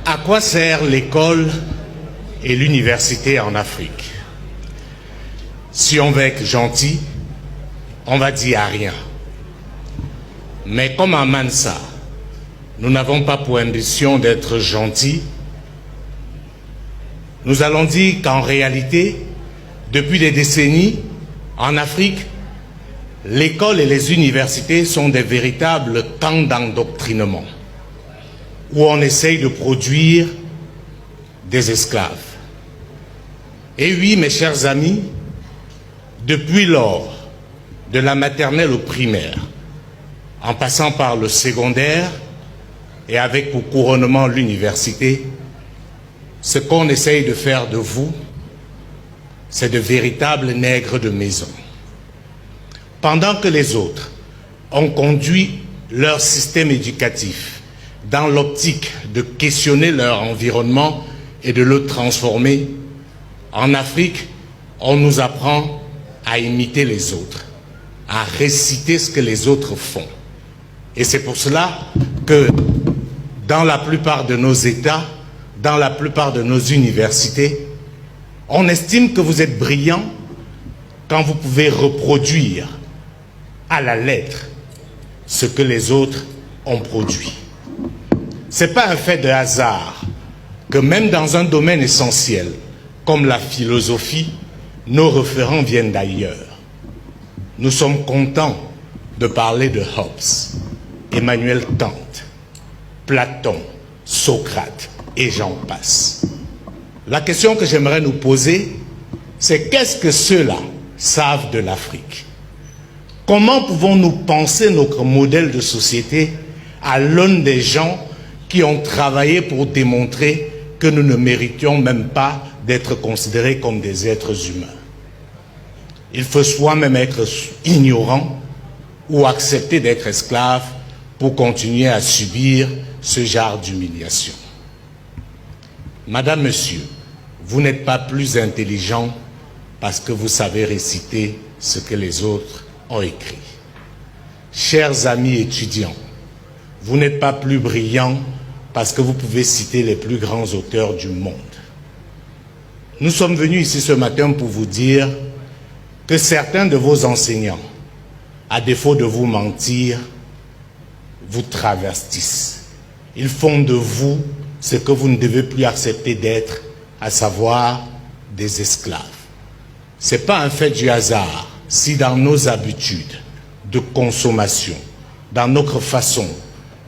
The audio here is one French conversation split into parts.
À quoi sert l'école et l'université en Afrique? Si on veut être gentil, on va dire à rien. Mais comme à Mansa, nous n'avons pas pour ambition d'être gentils, nous allons dire qu'en réalité, depuis des décennies, en Afrique, l'école et les universités sont des véritables camps d'endoctrinement, où on essaye de produire des esclaves. Et oui, mes chers amis, depuis lors, de la maternelle au primaire, en passant par le secondaire et avec pour couronnement l'université, ce qu'on essaye de faire de vous, c'est de véritables nègres de maison. Pendant que les autres ont conduit leur système éducatif dans l'optique de questionner leur environnement et de le transformer, en Afrique, on nous apprend à imiter les autres, à réciter ce que les autres font. Et c'est pour cela que dans la plupart de nos États, dans la plupart de nos universités, on estime que vous êtes brillants quand vous pouvez reproduire à la lettre ce que les autres ont produit. Ce n'est pas un fait de hasard que même dans un domaine essentiel comme la philosophie, nos référents viennent d'ailleurs. Nous sommes contents de parler de Hobbes, Emmanuel Kant, Platon, Socrate et j'en passe. La question que j'aimerais nous poser, c'est qu'est-ce que ceux-là savent de l'Afrique? Comment pouvons-nous penser notre modèle de société à l'aune des gens qui ont travaillé pour démontrer que nous ne méritions même pas d'être considérés comme des êtres humains? Il faut soi-même être ignorant ou accepter d'être esclave pour continuer à subir ce genre d'humiliation. Madame, Monsieur, vous n'êtes pas plus intelligent parce que vous savez réciter ce que les autres ont écrit. Chers amis étudiants, vous n'êtes pas plus brillants parce que vous pouvez citer les plus grands auteurs du monde. Nous sommes venus ici ce matin pour vous dire que certains de vos enseignants, à défaut de vous mentir, vous travestissent. Ils font de vous ce que vous ne devez plus accepter d'être, à savoir des esclaves. Ce n'est pas un fait du hasard si dans nos habitudes de consommation, dans notre façon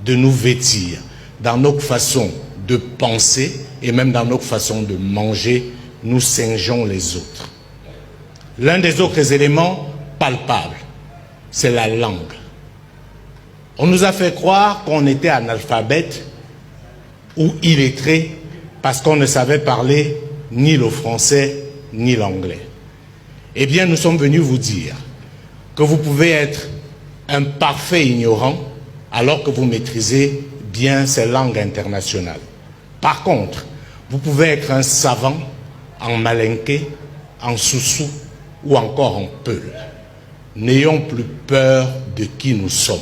de nous vêtir, dans notre façon de penser et même dans notre façon de manger, nous singeons les autres. L'un des autres éléments palpables, c'est la langue. On nous a fait croire qu'on était analphabète ou illettré parce qu'on ne savait parler ni le français ni l'anglais. Eh bien, nous sommes venus vous dire que vous pouvez être un parfait ignorant alors que vous maîtrisez bien ces langues internationales. Par contre, vous pouvez être un savant en malinké, en soussou ou encore en peul. N'ayons plus peur de qui nous sommes.